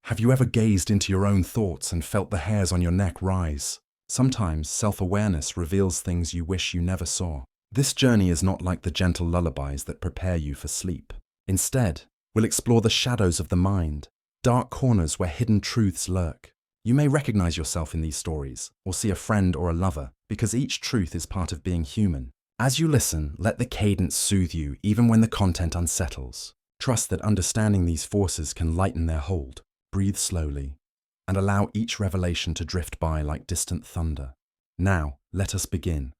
Have you ever gazed into your own thoughts and felt the hairs on your neck rise? Sometimes self-awareness reveals things you wish you never saw. This journey is not like the gentle lullabies that prepare you for sleep. Instead, we'll explore the shadows of the mind, dark corners where hidden truths lurk. You may recognize yourself in these stories, or see a friend or a lover, because each truth is part of being human. As you listen, let the cadence soothe you even when the content unsettles. Trust that understanding these forces can lighten their hold. Breathe slowly, and allow each revelation to drift by like distant thunder. Now, let us begin.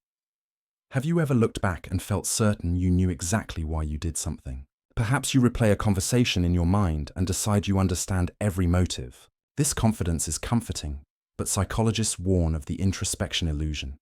Have you ever looked back and felt certain you knew exactly why you did something? Perhaps you replay a conversation in your mind and decide you understand every motive. This confidence is comforting, but psychologists warn of the introspection illusion.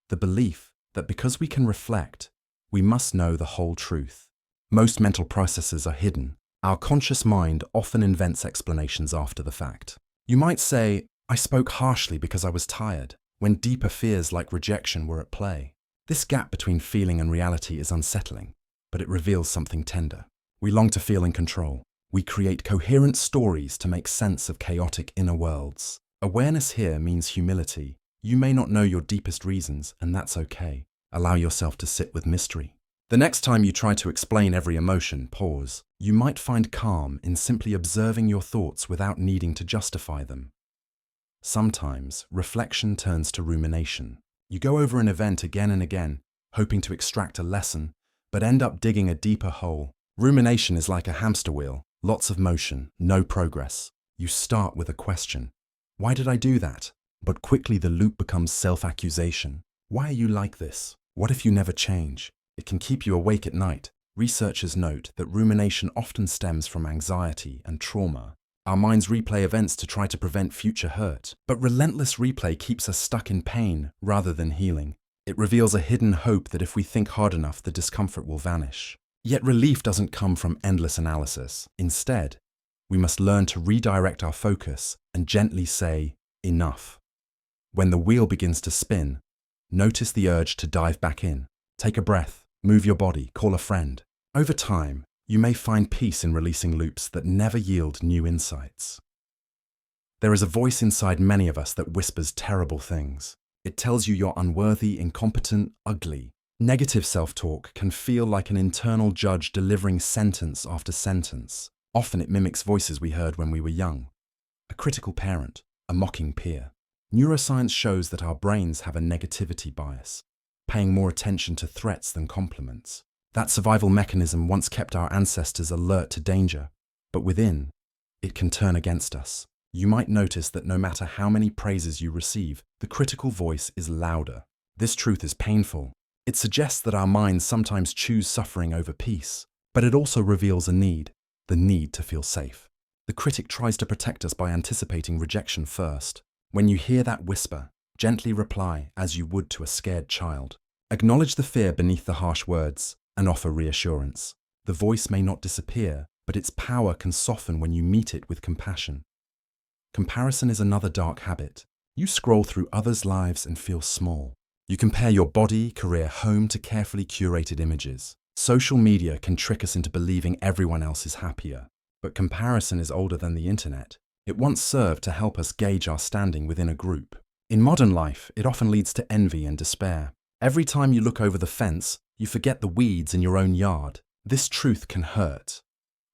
The belief that because we can reflect, we must know the whole truth. Most mental processes are hidden. Our conscious mind often invents explanations after the fact. You might say, I spoke harshly because I was tired, when deeper fears like rejection were at play. This gap between feeling and reality is unsettling, but it reveals something tender. We long to feel in control. We create coherent stories to make sense of chaotic inner worlds. Awareness here means humility. You may not know your deepest reasons, and that's okay. Allow yourself to sit with mystery. The next time you try to explain every emotion, pause. You might find calm in simply observing your thoughts without needing to justify them. Sometimes, reflection turns to rumination. You go over an event again and again, hoping to extract a lesson, but end up digging a deeper hole. Rumination is like a hamster wheel, lots of motion, no progress. You start with a question. Why did I do that? But quickly the loop becomes self-accusation. Why are you like this? What if you never change? It can keep you awake at night. Researchers note that rumination often stems from anxiety and trauma. Our minds replay events to try to prevent future hurt, but relentless replay keeps us stuck in pain rather than healing. It reveals a hidden hope that if we think hard enough, the discomfort will vanish. Yet relief doesn't come from endless analysis. Instead, we must learn to redirect our focus and gently say, enough. When the wheel begins to spin, notice the urge to dive back in. Take a breath, move your body, call a friend. Over time, you may find peace in releasing loops that never yield new insights. There is a voice inside many of us that whispers terrible things. It tells you you're unworthy, incompetent, ugly. Negative self-talk can feel like an internal judge delivering sentence after sentence. Often it mimics voices we heard when we were young. A critical parent, a mocking peer. Neuroscience shows that our brains have a negativity bias, paying more attention to threats than compliments. That survival mechanism once kept our ancestors alert to danger, but within, it can turn against us. You might notice that no matter how many praises you receive, the critical voice is louder. This truth is painful. It suggests that our minds sometimes choose suffering over peace, but it also reveals a need, the need to feel safe. The critic tries to protect us by anticipating rejection first. When you hear that whisper, gently reply as you would to a scared child. Acknowledge the fear beneath the harsh words and offer reassurance. The voice may not disappear, but its power can soften when you meet it with compassion. Comparison is another dark habit. You scroll through others' lives and feel small. You compare your body, career, home to carefully curated images. Social media can trick us into believing everyone else is happier. But comparison is older than the internet. It once served to help us gauge our standing within a group. In modern life, it often leads to envy and despair. Every time you look over the fence, you forget the weeds in your own yard. This truth can hurt.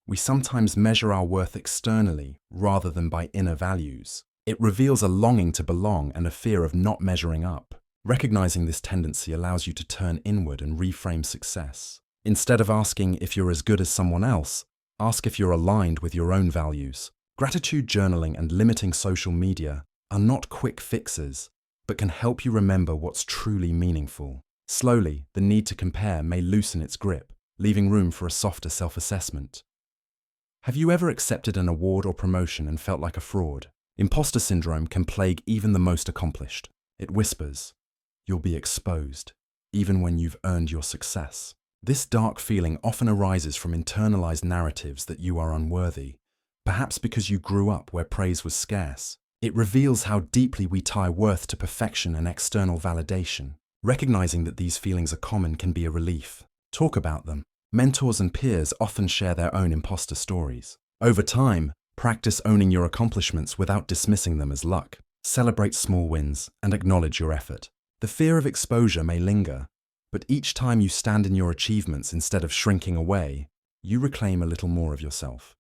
We sometimes measure our worth externally rather than by inner values. It reveals a longing to belong and a fear of not measuring up. Recognizing this tendency allows you to turn inward and reframe success. Instead of asking if you're as good as someone else, ask if you're aligned with your own values. Gratitude journaling and limiting social media are not quick fixes, but can help you remember what's truly meaningful. Slowly, the need to compare may loosen its grip, leaving room for a softer self-assessment. Have you ever accepted an award or promotion and felt like a fraud? Imposter syndrome can plague even the most accomplished. It whispers, you'll be exposed, even when you've earned your success. This dark feeling often arises from internalized narratives that you are unworthy, perhaps because you grew up where praise was scarce. It reveals how deeply we tie worth to perfection and external validation. Recognizing that these feelings are common can be a relief. Talk about them. Mentors and peers often share their own imposter stories. Over time, Practice owning your accomplishments without dismissing them as luck. Celebrate small wins and acknowledge your effort. The fear of exposure may linger, but each time you stand in your achievements instead of shrinking away, you reclaim a little more of yourself.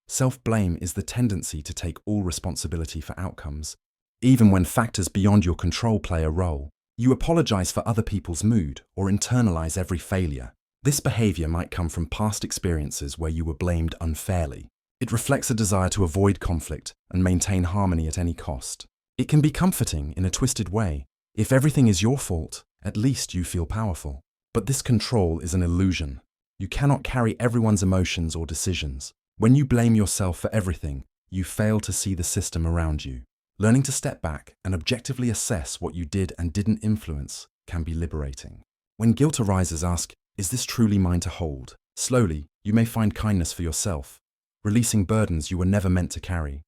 Self-blame is the tendency to take all responsibility for outcomes, even when factors beyond your control play a role. You apologize for other people's mood or internalize every failure. This behavior might come from past experiences where you were blamed unfairly. It reflects a desire to avoid conflict and maintain harmony at any cost. It can be comforting in a twisted way. If everything is your fault, at least you feel powerful. But this control is an illusion. You cannot carry everyone's emotions or decisions. When you blame yourself for everything, you fail to see the system around you. Learning to step back and objectively assess what you did and didn't influence can be liberating. When guilt arises, ask, is this truly mine to hold? Slowly, you may find kindness for yourself, releasing burdens you were never meant to carry.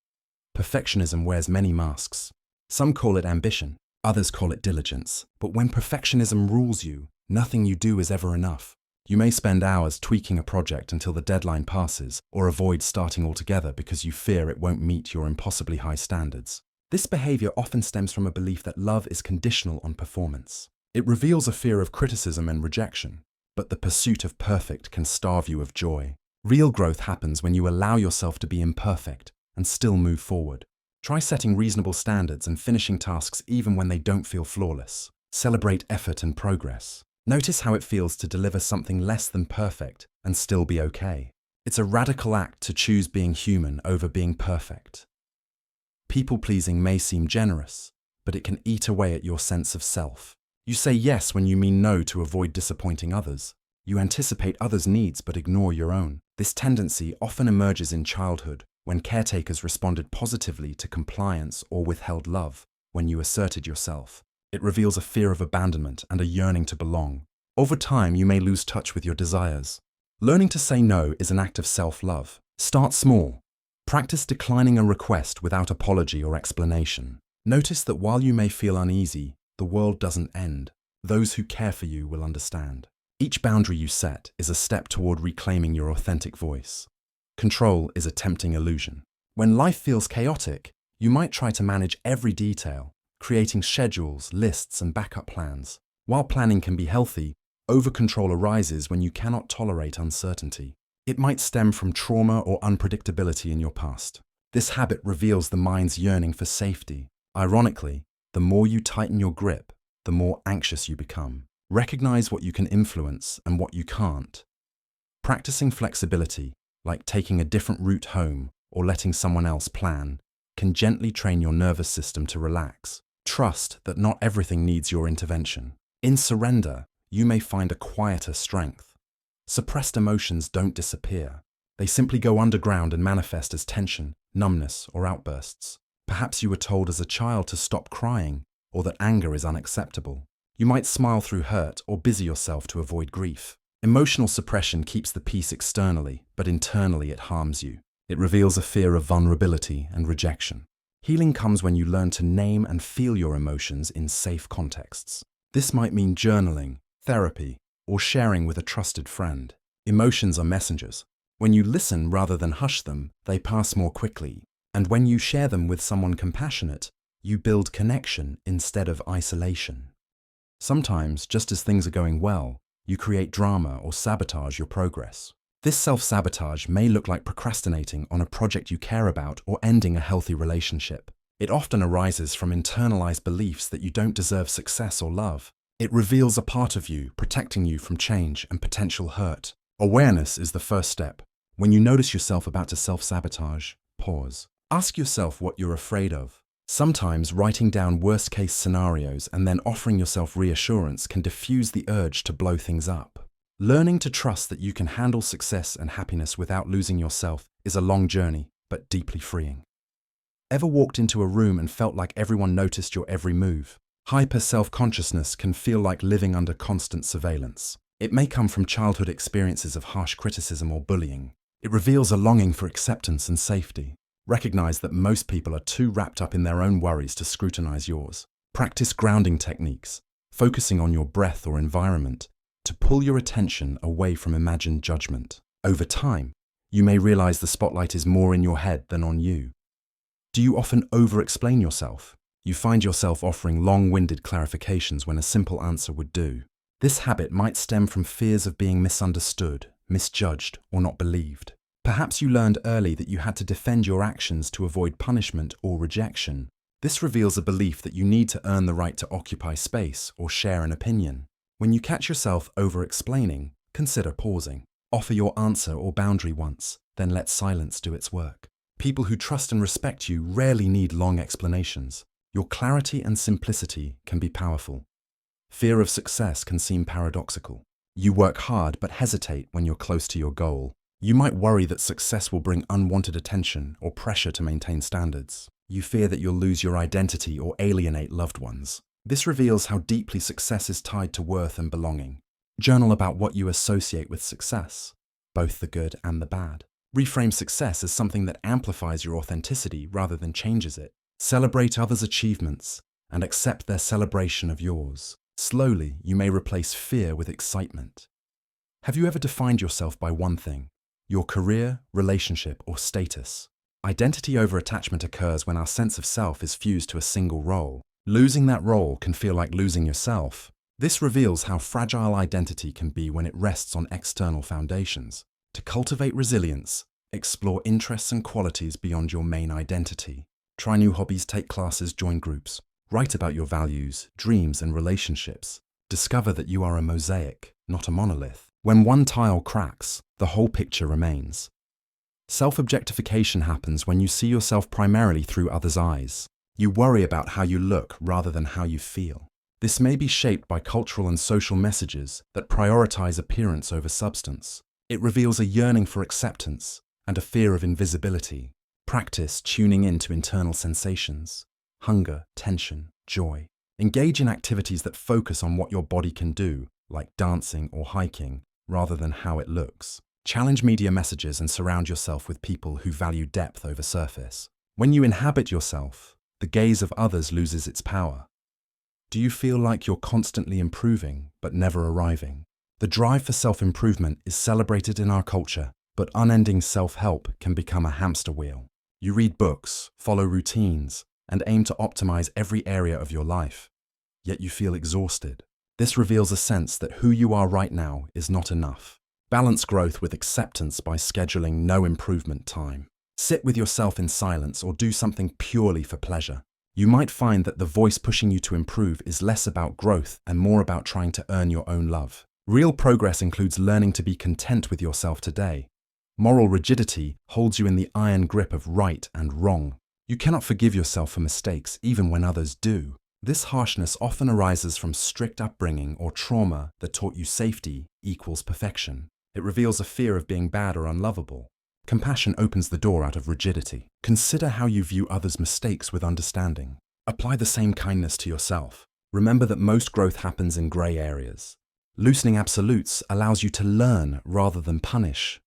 Perfectionism wears many masks. Some call it ambition, others call it diligence. But when perfectionism rules you, nothing you do is ever enough. You may spend hours tweaking a project until the deadline passes, or avoid starting altogether because you fear it won't meet your impossibly high standards. This behavior often stems from a belief that love is conditional on performance. It reveals a fear of criticism and rejection, but the pursuit of perfect can starve you of joy. Real growth happens when you allow yourself to be imperfect and still move forward. Try setting reasonable standards and finishing tasks even when they don't feel flawless. Celebrate effort and progress. Notice how it feels to deliver something less than perfect and still be okay. It's a radical act to choose being human over being perfect. People-pleasing may seem generous, but it can eat away at your sense of self. You say yes when you mean no to avoid disappointing others. You anticipate others' needs but ignore your own. This tendency often emerges in childhood, when caretakers responded positively to compliance or withheld love when you asserted yourself. It reveals a fear of abandonment and a yearning to belong. Over time, you may lose touch with your desires. Learning to say no is an act of self-love. Start small. Practice declining a request without apology or explanation. Notice that while you may feel uneasy, the world doesn't end. Those who care for you will understand. Each boundary you set is a step toward reclaiming your authentic voice. Control is a tempting illusion. When life feels chaotic, you might try to manage every detail, creating schedules, lists, and backup plans. While planning can be healthy, over-control arises when you cannot tolerate uncertainty. It might stem from trauma or unpredictability in your past. This habit reveals the mind's yearning for safety. Ironically, the more you tighten your grip, the more anxious you become. Recognize what you can influence and what you can't. Practicing flexibility, like taking a different route home or letting someone else plan, can gently train your nervous system to relax. Trust that not everything needs your intervention. In surrender, you may find a quieter strength. Suppressed emotions don't disappear. They simply go underground and manifest as tension, numbness, or outbursts. Perhaps you were told as a child to stop crying, or that anger is unacceptable. You might smile through hurt or busy yourself to avoid grief. Emotional suppression keeps the peace externally, but internally it harms you. It reveals a fear of vulnerability and rejection. Healing comes when you learn to name and feel your emotions in safe contexts. This might mean journaling, therapy, or sharing with a trusted friend. Emotions are messengers. When you listen rather than hush them, they pass more quickly. And when you share them with someone compassionate, you build connection instead of isolation. Sometimes, just as things are going well, you create drama or sabotage your progress. This self-sabotage may look like procrastinating on a project you care about or ending a healthy relationship. It often arises from internalized beliefs that you don't deserve success or love. It reveals a part of you, protecting you from change and potential hurt. Awareness is the first step. When you notice yourself about to self-sabotage, pause. Ask yourself what you're afraid of. Sometimes writing down worst-case scenarios and then offering yourself reassurance can diffuse the urge to blow things up. Learning to trust that you can handle success and happiness without losing yourself is a long journey, but deeply freeing. Ever walked into a room and felt like everyone noticed your every move? Hyper self-consciousness can feel like living under constant surveillance. It may come from childhood experiences of harsh criticism or bullying. It reveals a longing for acceptance and safety. Recognize that most people are too wrapped up in their own worries to scrutinize yours. Practice grounding techniques, focusing on your breath or environment, to pull your attention away from imagined judgment. Over time, You may realize the spotlight is more in your head than on you. Do you often over-explain yourself? You find yourself offering long-winded clarifications when a simple answer would do. This habit might stem from fears of being misunderstood, misjudged, or not believed. Perhaps you learned early that you had to defend your actions to avoid punishment or rejection. This reveals a belief that you need to earn the right to occupy space or share an opinion. When you catch yourself over-explaining, consider pausing. Offer your answer or boundary once, then let silence do its work. People who trust and respect you rarely need long explanations. Your clarity and simplicity can be powerful. Fear of success can seem paradoxical. You work hard but hesitate when you're close to your goal. You might worry that success will bring unwanted attention or pressure to maintain standards. You fear that you'll lose your identity or alienate loved ones. This reveals how deeply success is tied to worth and belonging. Journal about what you associate with success, both the good and the bad. Reframe success as something that amplifies your authenticity rather than changes it. Celebrate others' achievements and accept their celebration of yours. Slowly, you may replace fear with excitement. Have you ever defined yourself by one thing? Your career, relationship, or status? Identity over attachment occurs when our sense of self is fused to a single role. Losing that role can feel like losing yourself. This reveals how fragile identity can be when it rests on external foundations. To cultivate resilience, explore interests and qualities beyond your main identity. Try new hobbies, take classes, join groups. Write about your values, dreams, and relationships. Discover that you are a mosaic, not a monolith. When one tile cracks, the whole picture remains. Self-objectification happens when you see yourself primarily through others' eyes. You worry about how you look rather than how you feel. This may be shaped by cultural and social messages that prioritize appearance over substance. It reveals a yearning for acceptance and a fear of invisibility. Practice tuning in to internal sensations: hunger, tension, joy. Engage in activities that focus on what your body can do, like dancing or hiking, rather than how it looks. Challenge media messages and surround yourself with people who value depth over surface. When you inhabit yourself, the gaze of others loses its power. Do you feel like you're constantly improving but never arriving? The drive for self-improvement is celebrated in our culture, but unending self-help can become a hamster wheel. You read books, follow routines, and aim to optimize every area of your life, yet you feel exhausted. This reveals a sense that who you are right now is not enough. Balance growth with acceptance by scheduling no improvement time. Sit with yourself in silence or do something purely for pleasure. You might find that the voice pushing you to improve is less about growth and more about trying to earn your own love. Real progress includes learning to be content with yourself today. Moral rigidity holds you in the iron grip of right and wrong. You cannot forgive yourself for mistakes even when others do. This harshness often arises from strict upbringing or trauma that taught you safety equals perfection. It reveals a fear of being bad or unlovable. Compassion opens the door out of rigidity. Consider how you view others' mistakes with understanding. Apply the same kindness to yourself. Remember that most growth happens in grey areas. Loosening absolutes allows you to learn rather than punish.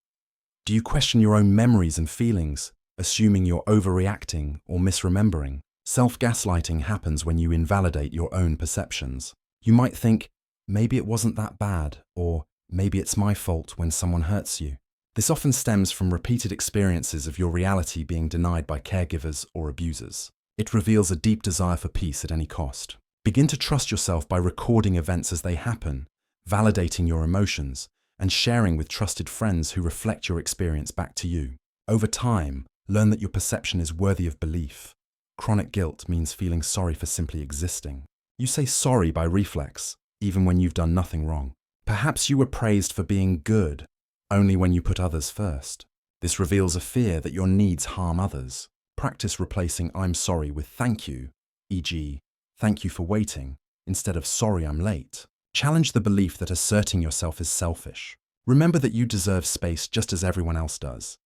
Do you question your own memories and feelings, assuming you're overreacting or misremembering? Self-gaslighting happens when you invalidate your own perceptions. You might think, maybe it wasn't that bad, or maybe it's my fault when someone hurts you. This often stems from repeated experiences of your reality being denied by caregivers or abusers. It reveals a deep desire for peace at any cost. Begin to trust yourself by recording events as they happen, validating your emotions, and sharing with trusted friends who reflect your experience back to you. Over time, learn that your perception is worthy of belief. Chronic guilt means feeling sorry for simply existing. You say sorry by reflex, even when you've done nothing wrong. Perhaps you were praised for being good, only when you put others first. This reveals a fear that your needs harm others. Practice replacing "I'm sorry" with "thank you", e.g., "thank you for waiting", instead of "sorry I'm late". Challenge the belief that asserting yourself is selfish. Remember that you deserve space just as everyone else does.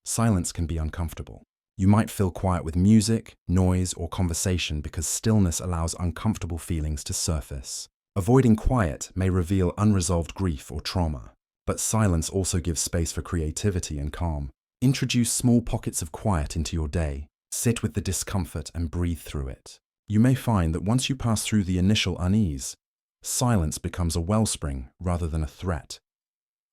Silence can be uncomfortable. You might feel quiet with music, noise, or conversation because stillness allows uncomfortable feelings to surface. Avoiding quiet may reveal unresolved grief or trauma. But silence also gives space for creativity and calm. Introduce small pockets of quiet into your day. Sit with the discomfort and breathe through it. You may find that once you pass through the initial unease, silence becomes a wellspring rather than a threat.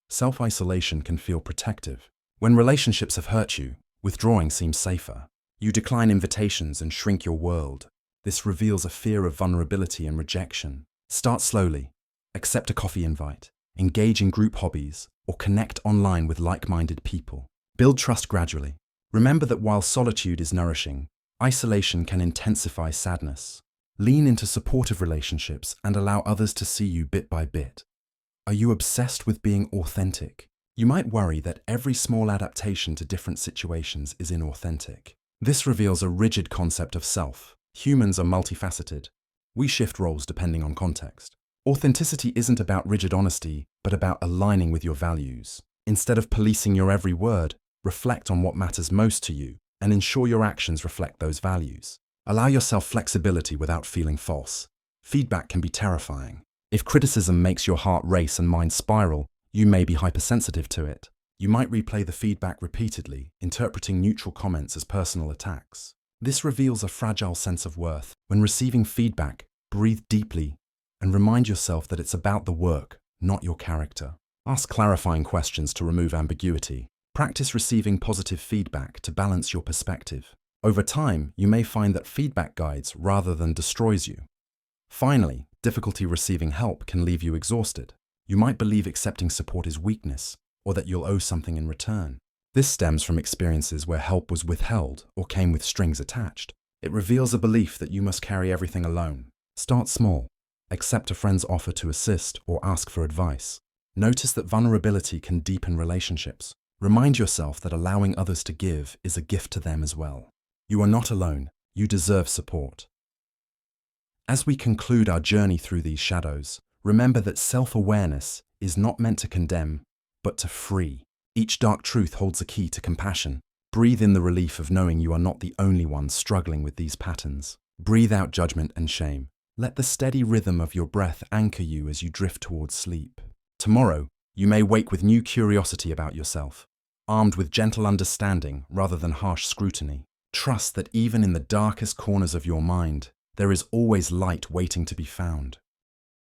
Self-isolation can feel protective. When relationships have hurt you, withdrawing seems safer. You decline invitations and shrink your world. This reveals a fear of vulnerability and rejection. Start slowly. Accept a coffee invite, engage in group hobbies, or connect online with like-minded people. Build trust gradually. Remember that while solitude is nourishing, isolation can intensify sadness. Lean into supportive relationships and allow others to see you bit by bit. Are you obsessed with being authentic? You might worry that every small adaptation to different situations is inauthentic. This reveals a rigid concept of self. Humans are multifaceted. We shift roles depending on context. Authenticity isn't about rigid honesty, but about aligning with your values. Instead of policing your every word, reflect on what matters most to you and ensure your actions reflect those values. Allow yourself flexibility without feeling false. Feedback can be terrifying. If criticism makes your heart race and mind spiral, you may be hypersensitive to it. You might replay the feedback repeatedly, interpreting neutral comments as personal attacks. This reveals a fragile sense of worth. When receiving feedback, breathe deeply and remind yourself that it's about the work, not your character. Ask clarifying questions to remove ambiguity. Practice receiving positive feedback to balance your perspective. Over time, you may find that feedback guides rather than destroys you. Finally, difficulty receiving help can leave you exhausted. You might believe accepting support is weakness, or that you'll owe something in return. This stems from experiences where help was withheld or came with strings attached. It reveals a belief that you must carry everything alone. Start small. Accept a friend's offer to assist or ask for advice. Notice that vulnerability can deepen relationships. Remind yourself that allowing others to give is a gift to them as well. You are not alone. You deserve support. As we conclude our journey through these shadows, remember that self-awareness is not meant to condemn, but to free. Each dark truth holds a key to compassion. Breathe in the relief of knowing you are not the only one struggling with these patterns. Breathe out judgment and shame. Let the steady rhythm of your breath anchor you as you drift towards sleep. Tomorrow, you may wake with new curiosity about yourself, armed with gentle understanding rather than harsh scrutiny. Trust that even in the darkest corners of your mind, there is always light waiting to be found.